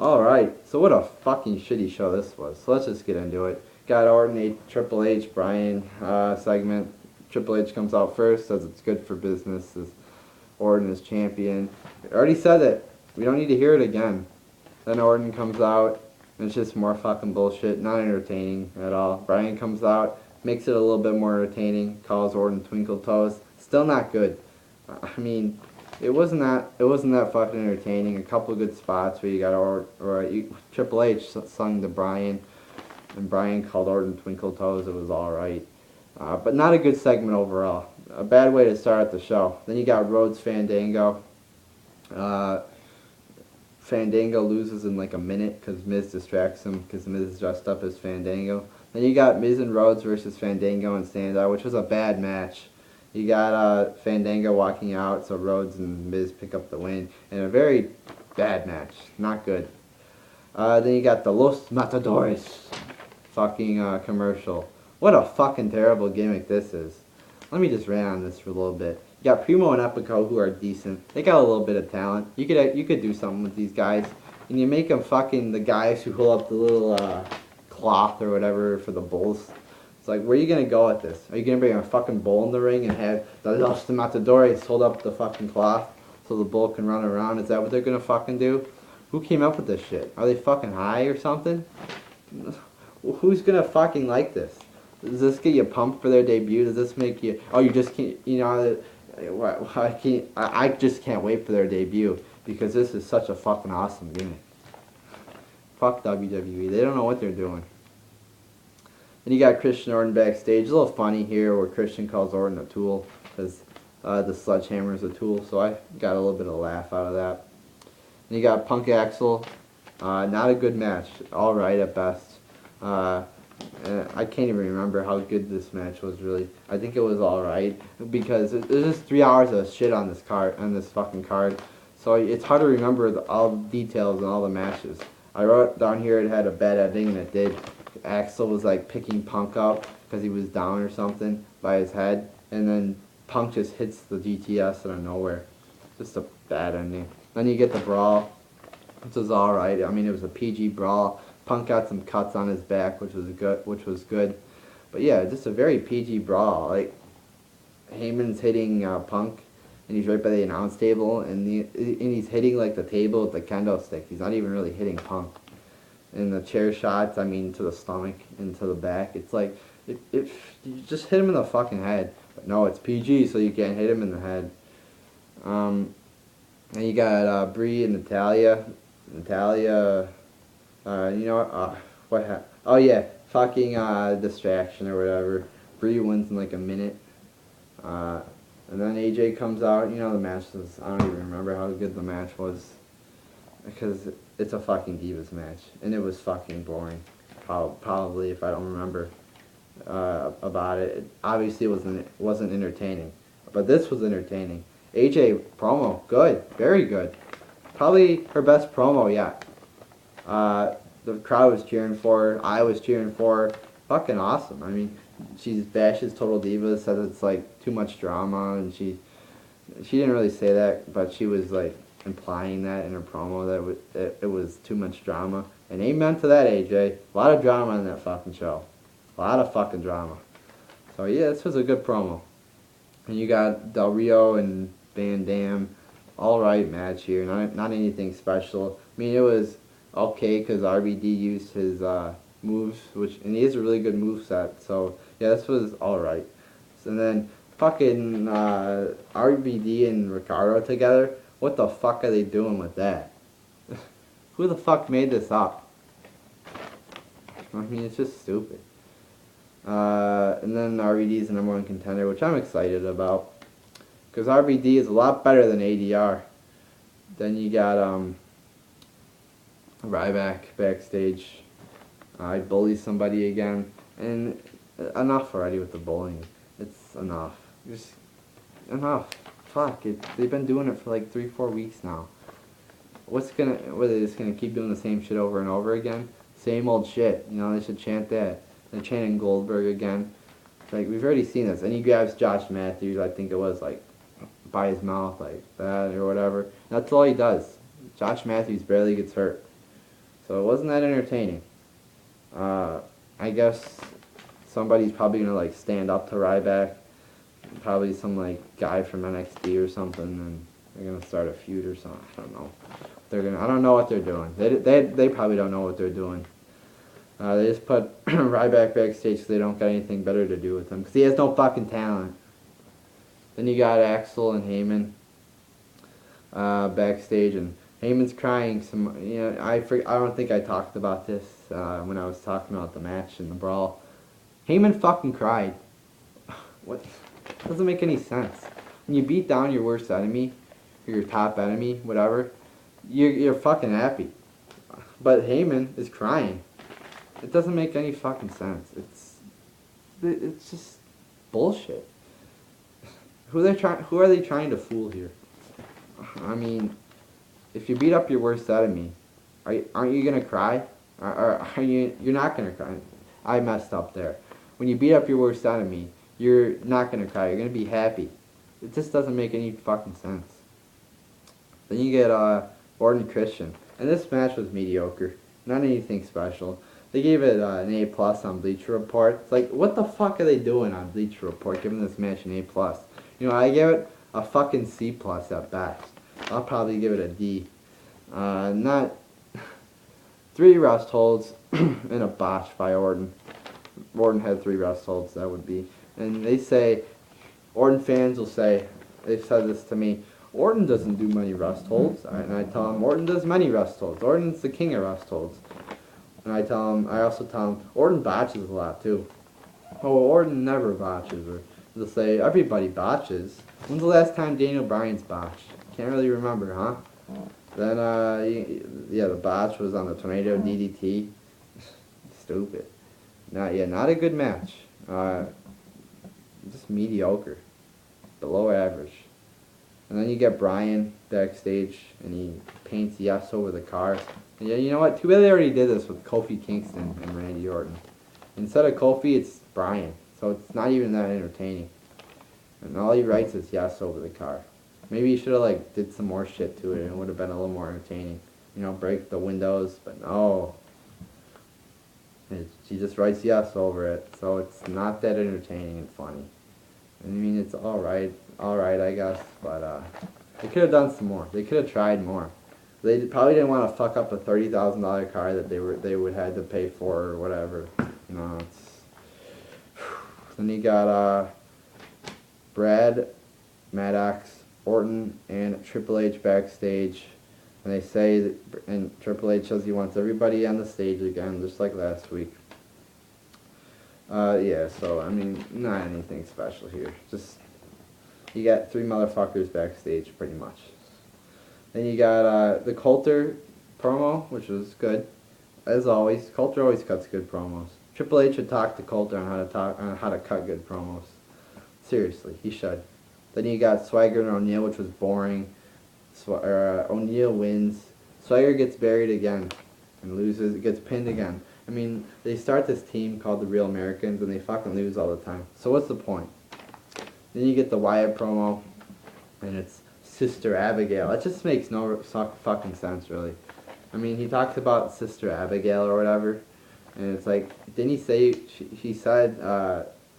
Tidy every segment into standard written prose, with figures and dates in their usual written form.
Alright, so what a fucking shitty show this was. So let's just get into it. Got Orton, Triple H, Bryan segment. Triple H comes out first, says it's good for business, as Orton is champion. I already said it. We don't need to hear it again. Then Orton comes out, and it's just more fucking bullshit, not entertaining at all. Bryan comes out, makes it a little bit more entertaining, calls Orton Twinkle Toes. Still not good. I mean, it wasn't that fucking entertaining. A couple of good spots where you got Triple H sung to Bryan, and Bryan called Orton Twinkle Toes. It was all right, but not a good segment overall. A bad way to start the show. Then you got Rhodes Fandango. Fandango loses in like a minute because Miz distracts him because Miz is dressed up as Fandango. Then you got Miz and Rhodes versus Fandango and Sandow, which was a bad match. You got Fandango walking out, so Rhodes and Miz pick up the win in a very bad match. Not good. Then you got the Los Matadores fucking commercial. What a fucking terrible gimmick this is. Let me just rant on this for a little bit. You got Primo and Epico who are decent. They got a little bit of talent. You could do something with these guys. And you make them fucking the guys who hold up the little cloth or whatever for the bulls. It's like, where are you going to go with this? Are you going to bring a fucking bull in the ring and have the Los Matadores hold up the fucking cloth so the bull can run around? Is that what they're going to fucking do? Who came up with this shit? Are they fucking high or something? Who's going to fucking like this? Does this get you pumped for their debut? Does this make you... Oh, you just can't... You know... I just can't wait for their debut because this is such a fucking awesome gimmick. Fuck WWE. They don't know what they're doing. Then you got Christian Orton backstage. A little funny here where Christian calls Orton a tool because the sledgehammer is a tool. So I got a little bit of a laugh out of that. Then you got Punk Axel. Not a good match. All right at best. I can't even remember how good this match was really. I think it was alright because there's just 3 hours of shit on this fucking card. So it's hard to remember all the details and all the matches. I wrote down here it had a bad ending and it did. Axel was like picking Punk up because he was down or something by his head, and then Punk just hits the GTS out of nowhere. Just a bad ending. Then you get the brawl, which was alright. I mean, it was a PG brawl. Punk got some cuts on his back, which was good. But yeah, just a very PG brawl. Like, Heyman's hitting Punk, and he's right by the announce table, and he's hitting like the table with the kendo stick. He's not even really hitting Punk. And the chair shots, I mean, to the stomach and to the back. It's like, you just hit him in the fucking head. But no, it's PG, so you can't hit him in the head. And you got Brie and Natalia. You know what happened? Oh yeah, fucking distraction or whatever. Brie wins in like a minute. And then AJ comes out. You know the match was, I don't even remember how good the match was. Because it's a fucking Divas match. And it was fucking boring. Probably, if I don't remember about it. Obviously it wasn't entertaining. But this was entertaining. AJ promo, good. Very good. Probably her best promo yet. The crowd was cheering for her. I was cheering for her. Fucking awesome. I mean, she bashes Total Divas, says it's like too much drama, and she didn't really say that, but she was like implying that in her promo that it was too much drama. And amen to that, AJ. A lot of drama in that fucking show. A lot of fucking drama. So yeah, this was a good promo. And you got Del Rio and Van Dam. Alright match here. Not anything special. I mean, it was okay because RVD used his moves, and he has a really good move set. So yeah, this was alright. And then fucking RVD and Ricardo together. What the fuck are they doing with that? Who the fuck made this up? I mean, it's just stupid. And then RVD is the #1 contender, which I'm excited about. Because RVD is a lot better than ADR. Then you got Ryback backstage. I bully somebody again. And enough already with the bullying. It's enough. Just enough. Fuck. They've been doing it for like 3-4 weeks now. What are they just gonna keep doing the same shit over and over again? Same old shit. You know, they should chant that. They're chanting Goldberg again. Like, we've already seen this. And he grabs Josh Matthews, I think it was, like, by his mouth like that or whatever. That's all he does. Josh Matthews barely gets hurt. So it wasn't that entertaining. I guess somebody's probably gonna like stand up to Ryback. Probably some like guy from NXT or something, and they're gonna start a feud or something. I don't know. I don't know what they're doing. They probably don't know what they're doing. They just put Ryback backstage because they don't got anything better to do with him. Because he has no fucking talent. Then you got Axel and Heyman backstage, and Heyman's crying. I don't think I talked about this when I was talking about the match and the brawl. Heyman fucking cried. What? Doesn't make any sense. When you beat down your worst enemy, or your top enemy, whatever, you're fucking happy. But Heyman is crying. It doesn't make any fucking sense. It's just bullshit. Who are they trying to fool here? I mean, if you beat up your worst enemy, aren't you gonna cry? Or are you're not gonna cry? I messed up there. When you beat up your worst enemy, you're not gonna cry. You're gonna be happy. It just doesn't make any fucking sense. Then you get Orton Christian, and this match was mediocre. Not anything special. They gave it an A+ on Bleacher Report. It's like, what the fuck are they doing on Bleacher Report giving this match an A+? You know, I give it a fucking C+ at best. I'll probably give it a D. Not 3 rest holds and a botch by Orton. Orton had 3 rest holds, that would be. And they say, Orton fans will say, they've said this to me, Orton doesn't do many rest holds. And I tell them, Orton does many rest holds. Orton's the king of rest holds. And I also tell them, Orton botches a lot too. Oh, Orton never botches. Or they'll say, everybody botches. When's the last time Daniel Bryan's botched? Can't really remember, huh? Then, yeah, the botch was on the Tornado DDT. Stupid. Not a good match. Just mediocre. Below average. And then you get Bryan backstage, and he paints yes over the car. And yeah, you know what? Too bad they already did this with Kofi Kingston and Randy Orton. Instead of Kofi, it's Bryan. So it's not even that entertaining. And all he writes is yes over the car. Maybe he should have like did some more shit to it, and it would have been a little more entertaining. You know, break the windows, but no. He just writes yes over it, so it's not that entertaining and funny. I mean, it's alright, I guess, but they could have done some more. They could have tried more. They probably didn't want to fuck up a $30,000 car that they would had to pay for or whatever. You know, then you got Brad, Maddox, Orton, and Triple H backstage, and they say that, and Triple H says he wants everybody on the stage again, just like last week. Yeah, so, I mean, not anything special here. Just, you got 3 motherfuckers backstage, pretty much. Then you got the Coulter promo, which was good. As always, Coulter always cuts good promos. Triple H should talk to Coulter on how to cut good promos. Seriously, he should. Then you got Swagger and O'Neal, which was boring. O'Neal wins. Swagger gets buried again and loses. Gets pinned again. I mean, they start this team called the Real Americans, and they fucking lose all the time. So what's the point? Then you get the Wyatt promo, and it's Sister Abigail. It just makes no fucking sense, really. I mean, he talks about Sister Abigail or whatever, and it's like, didn't he say, he said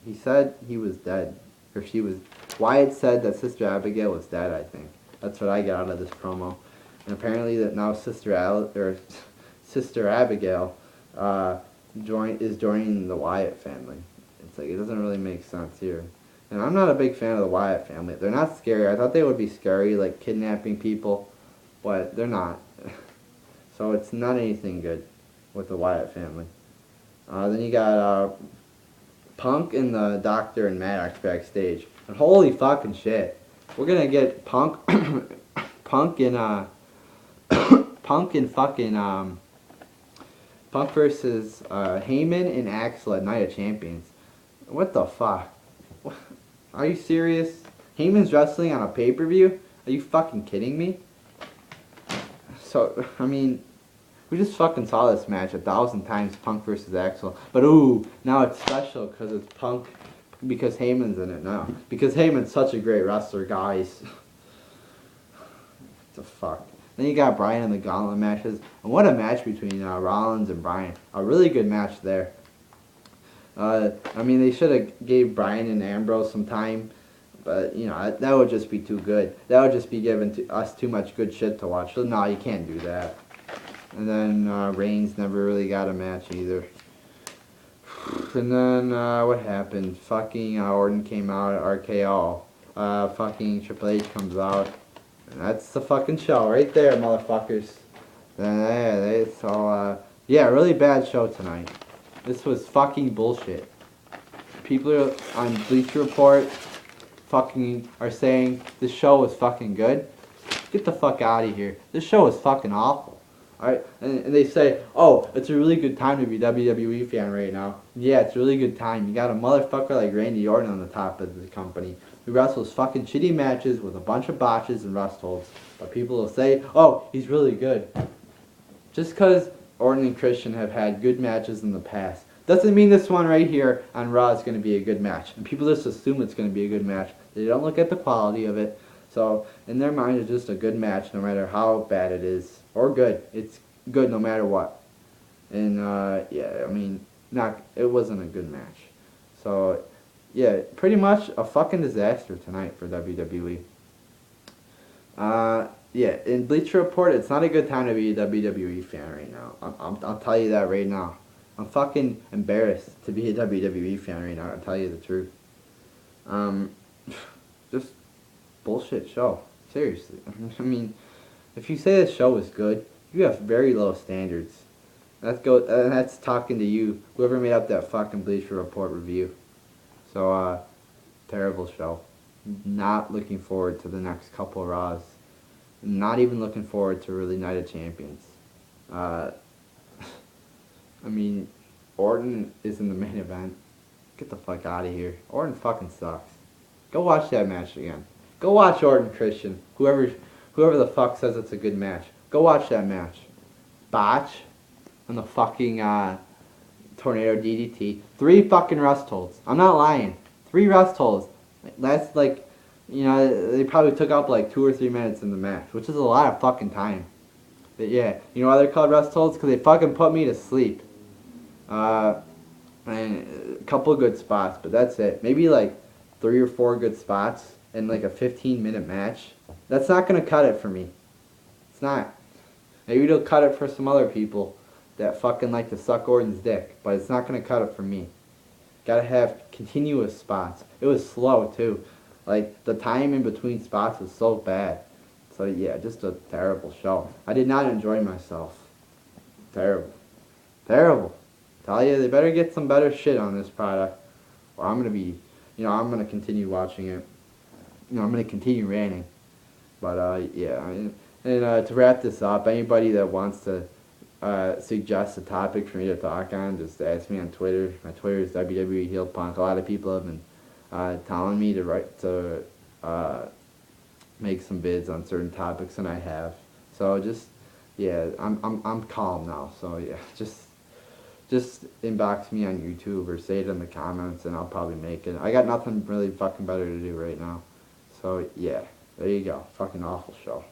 he was dead, or she was, Wyatt said that Sister Abigail was dead, I think. That's what I got out of this promo. And apparently that now Sister Abigail is joining the Wyatt family. It's like, it doesn't really make sense here. And I'm not a big fan of the Wyatt family. They're not scary. I thought they would be scary, like kidnapping people, but they're not. So it's not anything good with the Wyatt family. Then you got Punk and the Doctor and Maddox backstage. And holy fucking shit. We're gonna get Punk Punk and Punk versus Heyman and Axel at Night of Champions. What the fuck? Are you serious? Heyman's wrestling on a pay-per-view? Are you fucking kidding me? So, I mean, we just fucking saw this match 1,000 times, Punk versus Axel. But ooh, now it's special because it's Punk, because Heyman's in it now. Because Heyman's such a great wrestler, guys. What the fuck? Then you got Bryan in the gauntlet matches. And what a match between Rollins and Bryan. A really good match there. I mean, they should have gave Bryan and Ambrose some time. But, you know, that would just be too good. That would just be giving us too much good shit to watch. So, no, you can't do that. And then Reigns never really got a match either. And then, what happened? Fucking Orton came out at RKO. Fucking Triple H comes out. And that's the fucking show right there, motherfuckers. Yeah, really bad show tonight. This was fucking bullshit. People on Bleacher Report fucking are saying this show was fucking good. Get the fuck out of here. This show is fucking awful. Alright? And they say, oh, it's a really good time to be a WWE fan right now. Yeah, it's a really good time. You got a motherfucker like Randy Orton on the top of the company who wrestles fucking shitty matches with a bunch of botches and rust holds. But people will say, oh, he's really good. Just because Orton and Christian have had good matches in the past doesn't mean this one right here on Raw is going to be a good match. And people just assume it's going to be a good match. They don't look at the quality of it. So, in their mind, it's just a good match no matter how bad it is. Or good. It's good no matter what. And, yeah, I mean, it wasn't a good match. So, yeah, pretty much a fucking disaster tonight for WWE. Yeah, in Bleacher Report, it's not a good time to be a WWE fan right now. I'll tell you that right now. I'm fucking embarrassed to be a WWE fan right now, I'll tell you the truth. Just bullshit show. Seriously. I mean, if you say this show is good, you have very low standards. That's talking to you, whoever made up that fucking Bleacher Report review. So, terrible show. Not looking forward to the next couple of Raws. Not even looking forward to really Night of Champions. I mean, Orton is in the main event. Get the fuck out of here. Orton fucking sucks. Go watch that match again. Go watch Orton Christian. Whoever the fuck says it's a good match. Go watch that match. Botch on the fucking tornado DDT. 3 fucking rust holds. I'm not lying. 3 rust holds. That's like, you know, they probably took up like 2 or 3 minutes in the match, which is a lot of fucking time. But yeah, you know why they're called rust holds? Because they fucking put me to sleep. And a couple of good spots, but that's it. Maybe like 3 or 4 good spots in like a 15-minute match. That's not going to cut it for me. It's not. Maybe it'll cut it for some other people that fucking like to suck Orton's dick, but it's not going to cut it for me. Gotta have continuous spots. It was slow too. Like, the time in between spots was so bad. So yeah, just a terrible show. I did not enjoy myself. Terrible. Terrible. Tell you, they better get some better shit on this product, or I'm gonna be, you know, I'm gonna continue watching it. You know, I'm gonna continue ranting. But yeah, and to wrap this up, anybody that wants to suggest a topic for me to talk on, just ask me on Twitter. My Twitter is WWE Heel Punk. A lot of people have been telling me to make some bids on certain topics, and I have. So just, yeah, I'm calm now. So yeah, just inbox me on YouTube or say it in the comments, and I'll probably make it. I got nothing really fucking better to do right now. So yeah, there you go. Fucking awful show.